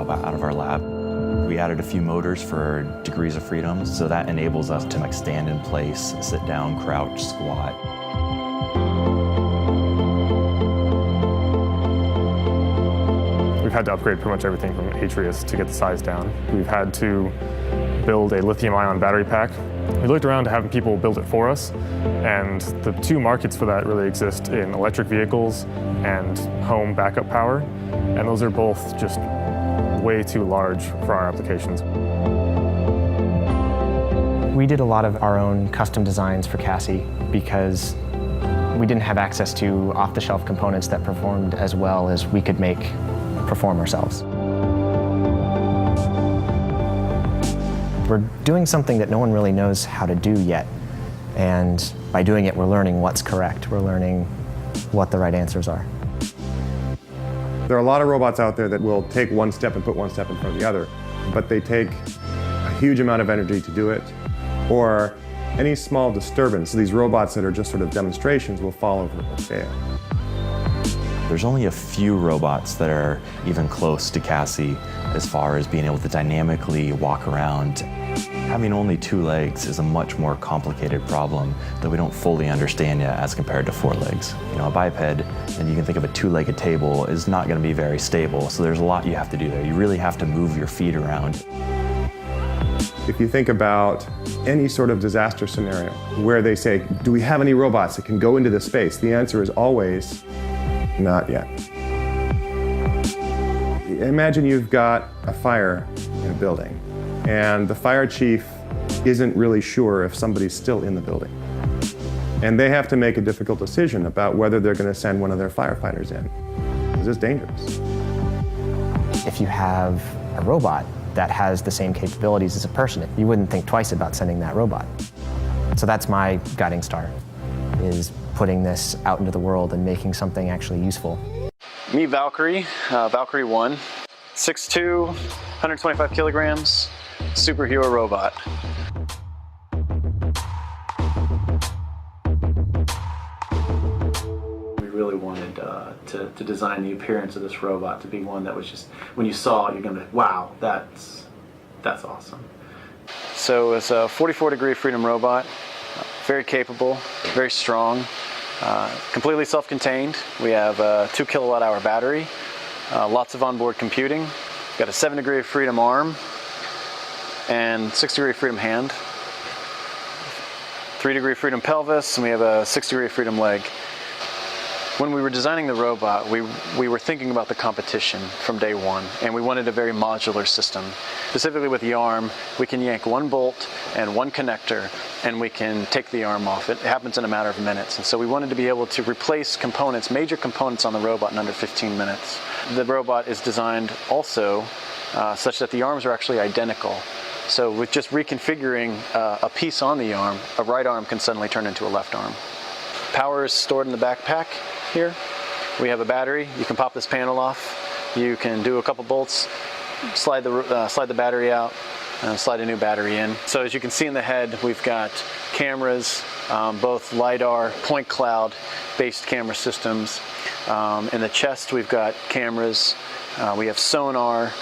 robot out of our lab. We added a few motors for degrees of freedom, so that enables us to like stand in place, sit down, crouch, squat. We've had to upgrade pretty much everything from Atrius to get the size down. We've had to build a lithium-ion battery pack. We looked around to having people build it for us, and the two markets for that really exist in electric vehicles and home backup power, and those are both just way too large for our applications. We did a lot of our own custom designs for Cassie because we didn't have access to off-the-shelf components that performed as well as we could perform ourselves. We're doing something that no one really knows how to do yet, and by doing it, we're learning what's correct. We're learning what the right answers are. There are a lot of robots out there that will take one step and put one step in front of the other, but they take a huge amount of energy to do it, or any small disturbance. These robots that are just sort of demonstrations will fall over or fail. There's only a few robots that are even close to Cassie as far as being able to dynamically walk around. Having only 2 legs is a much more complicated problem that we don't fully understand yet as compared to 4 legs. You know, a biped, and you can think of a 2-legged table, is not going to be very stable, so there's a lot you have to do there. You really have to move your feet around. If you think about any sort of disaster scenario where they say, do we have any robots that can go into this space? The answer is always, not yet. Imagine you've got a fire in a building, and the fire chief isn't really sure if somebody's still in the building. And they have to make a difficult decision about whether they're going to send one of their firefighters in. This is dangerous. If you have a robot that has the same capabilities as a person, you wouldn't think twice about sending that robot. So that's my guiding star, is putting this out into the world and making something actually useful. Me, Valkyrie, Valkyrie 1, 6'2", 125 kilograms, superhero robot. We really wanted to design the appearance of this robot to be one that was just, when you saw it, you're gonna be like, wow, that's awesome. So it's a 44-degree freedom robot, very capable, very strong. Completely self-contained. We have a 2 kilowatt-hour battery, lots of onboard computing. We've got a 7-degree of freedom arm and 6-degree freedom hand, 3-degree freedom pelvis, and we have a 6-degree freedom leg. When we were designing the robot, we were thinking about the competition from day one, and we wanted a very modular system. Specifically with the arm, we can yank 1 bolt and 1 connector, and we can take the arm off. It happens in a matter of minutes. And so we wanted to be able to replace components, major components on the robot in under 15 minutes. The robot is designed also such that the arms are actually identical. So with just reconfiguring a piece on the arm, a right arm can suddenly turn into a left arm. Power is stored in the backpack here. We have a battery. You can pop this panel off. You can do a couple bolts, slide the battery out, and slide a new battery in. So as you can see in the head, we've got cameras, both LiDAR, point cloud based camera systems. In the chest, we've got cameras. We have sonar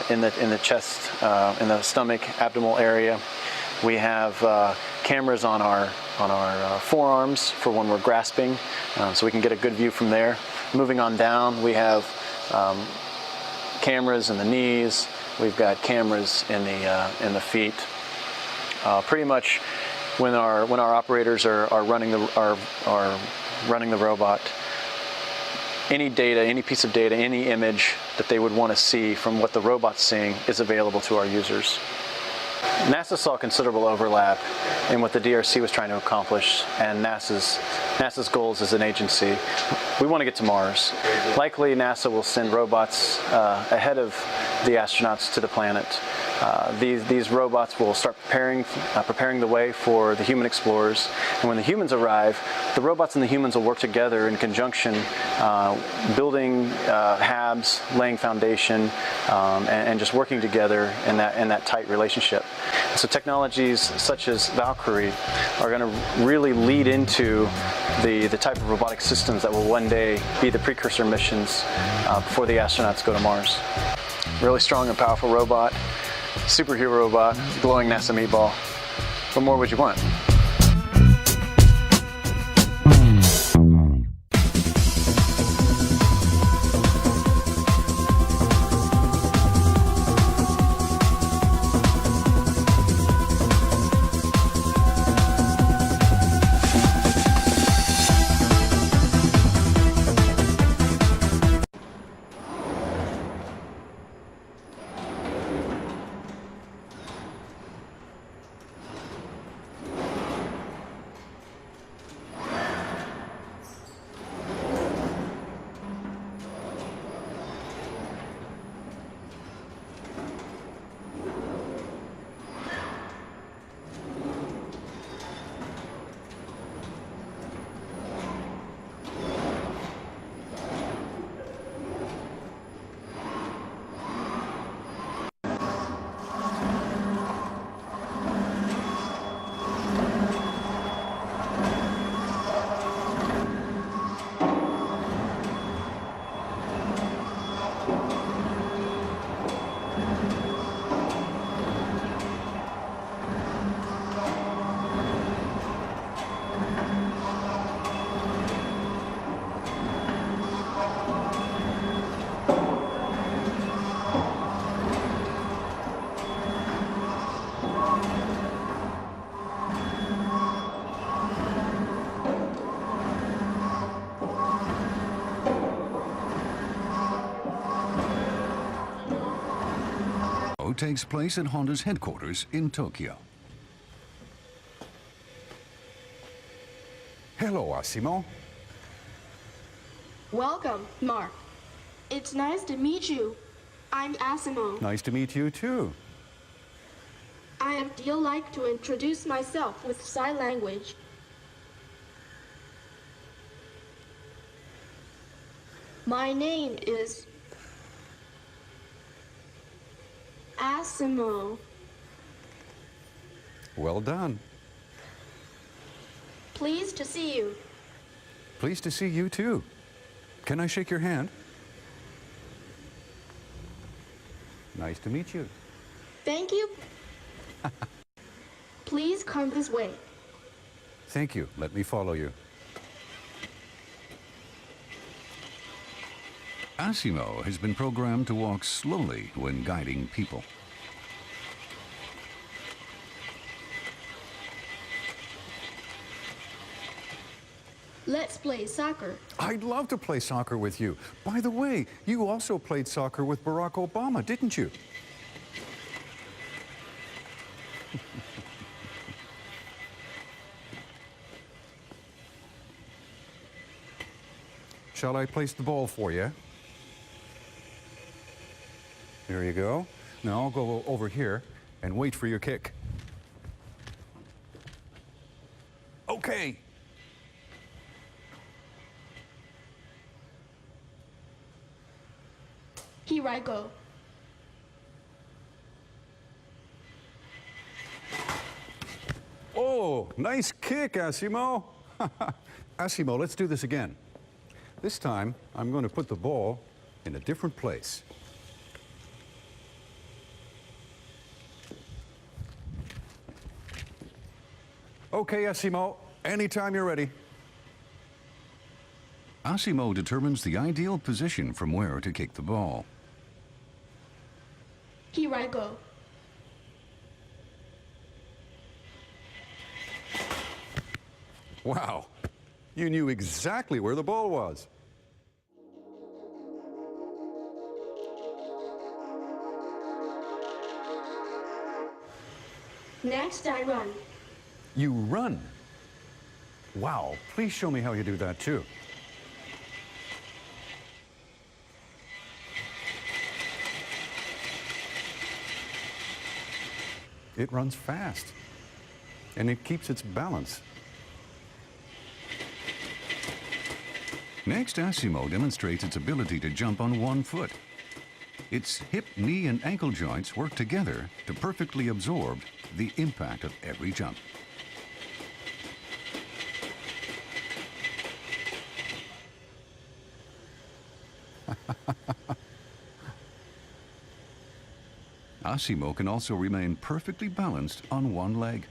in the chest, in the stomach, abdominal area. We have cameras on our forearms for when we're grasping, so we can get a good view from there. Moving on down, we have cameras in the knees. We've got cameras in the feet. Pretty much, when our operators are running the robot, any data, any piece of data, any image that they would want to see from what the robot's seeing is available to our users. NASA saw considerable overlap in what the DRC was trying to accomplish and NASA's goals as an agency. We want to get to Mars. Likely NASA will send robots ahead of the astronauts to the planet. These robots will start preparing the way for the human explorers. And when the humans arrive, the robots and the humans will work together in conjunction, building HABs, laying foundation, and just working together in that tight relationship. So technologies such as Valkyrie are going to really lead into the type of robotic systems that will one day be the precursor missions before the astronauts go to Mars. Really strong and powerful robot, superhero robot, glowing NASA meatball. What more would you want? Takes place at Honda's headquarters in Tokyo. Hello, Asimo. Welcome, Mark. It's nice to meet you. I'm Asimo. Nice to meet you, too. I am like to introduce myself with sign language. My name is Asimo. Well done. Pleased to see you. Pleased to see you, too. Can I shake your hand? Nice to meet you. Thank you. Please come this way. Thank you. Let me follow you. Asimo has been programmed to walk slowly when guiding people. Let's play soccer. I'd love to play soccer with you. By the way, you also played soccer with Barack Obama, didn't you? Shall I place the ball for you? There you go. Now I'll go over here and wait for your kick. Okay. Here I go. Oh, nice kick, Asimo. Asimo, let's do this again. This time, I'm going to put the ball in a different place. Okay, Asimo, anytime you're ready. Asimo determines the ideal position from where to kick the ball. Here I go. Wow, you knew exactly where the ball was. Next, I run. You run. Wow, please show me how you do that too. It runs fast, and it keeps its balance. Next, Asimo demonstrates its ability to jump on one foot. Its hip, knee, and ankle joints work together to perfectly absorb the impact of every jump. Asimo can also remain perfectly balanced on one leg.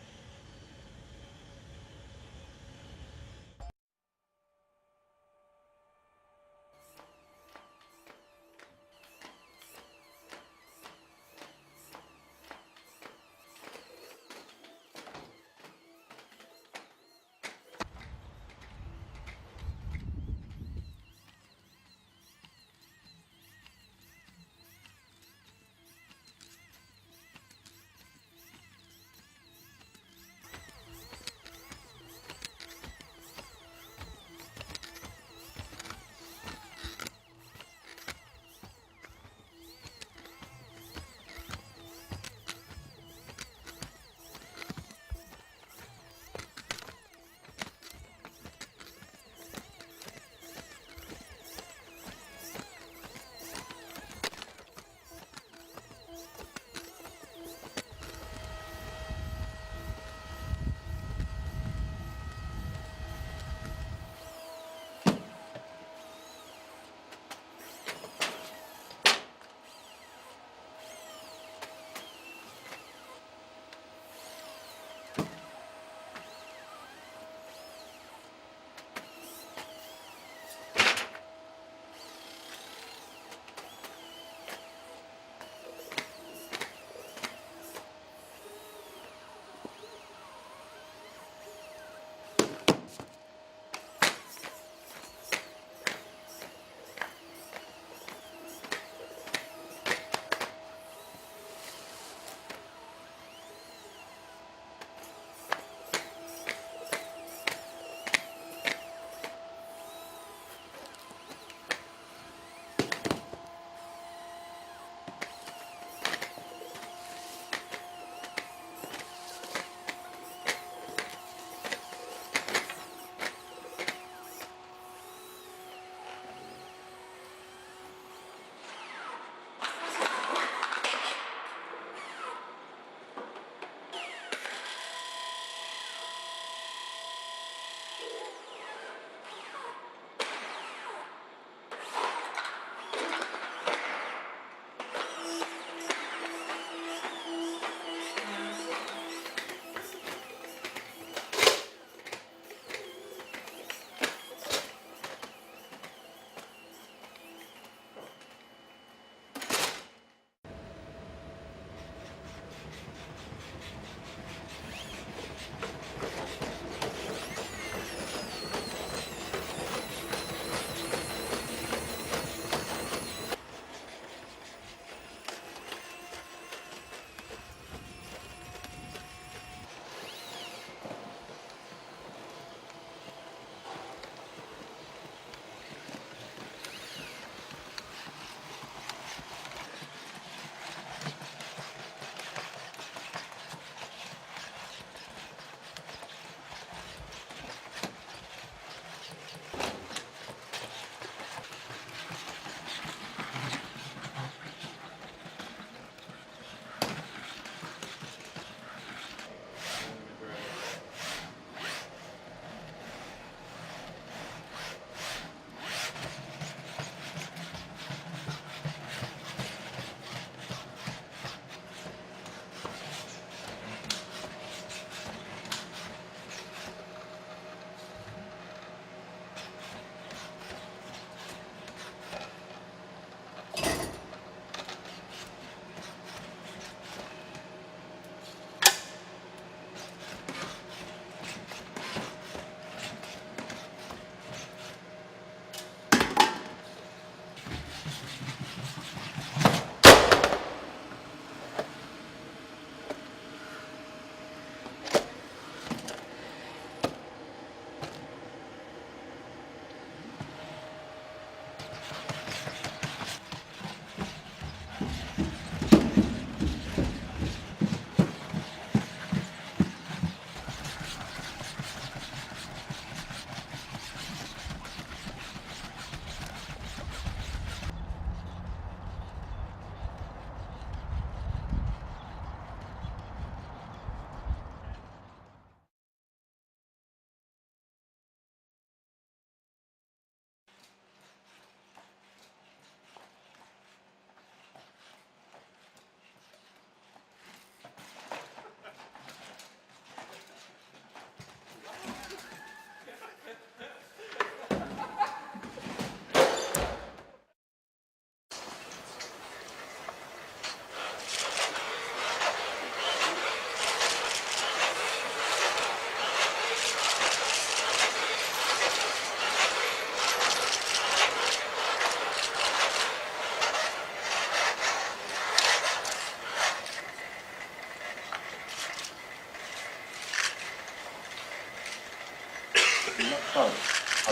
さん、は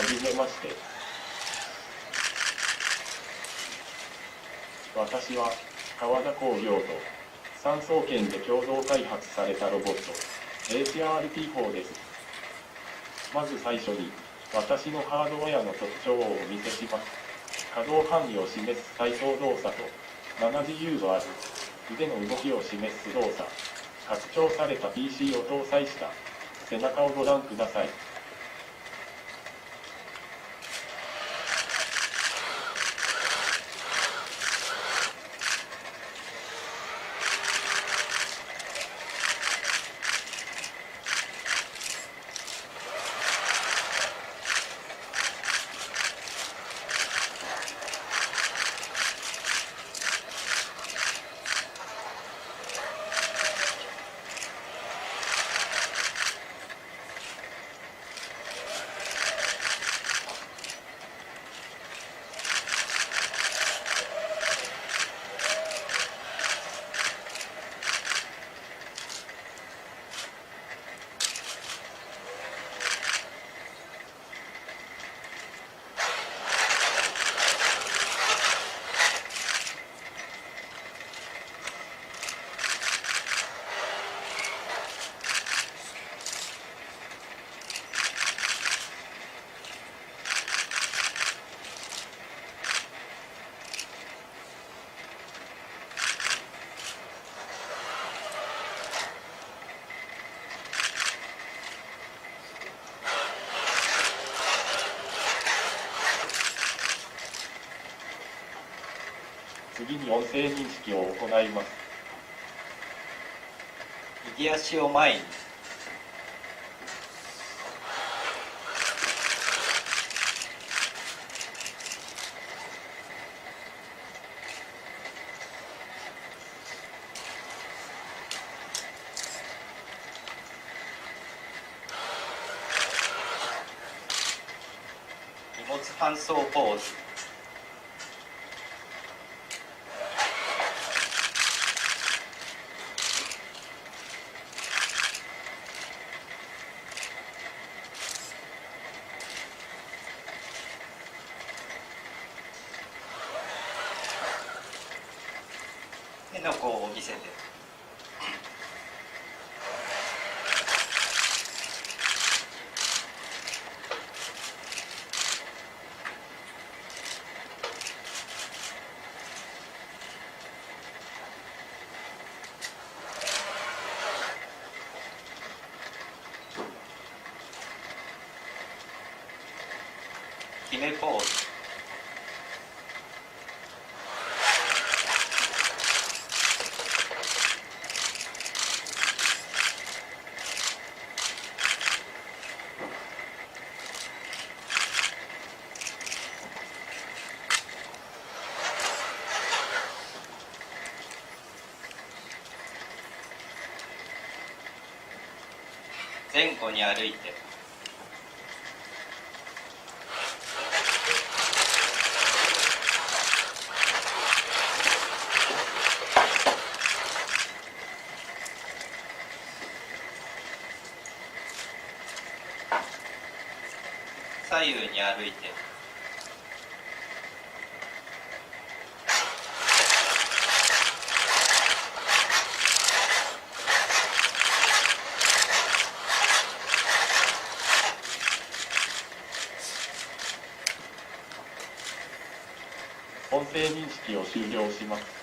じめまして。私は川田工業と産総研で共同開発されたロボット ACRT4 です。まず最初に私のハードウェアの特徴をお見せします。可動範囲を示す最小動作と7自由度ある腕の動きを示す動作、拡張された PC を搭載した背中をご覧ください。次に音声認識を行います。右足を前に。荷物搬送ポーズ。手の甲を見せて。決めポーズ。前後に歩いて。左右に歩いて。音声認識を終了します。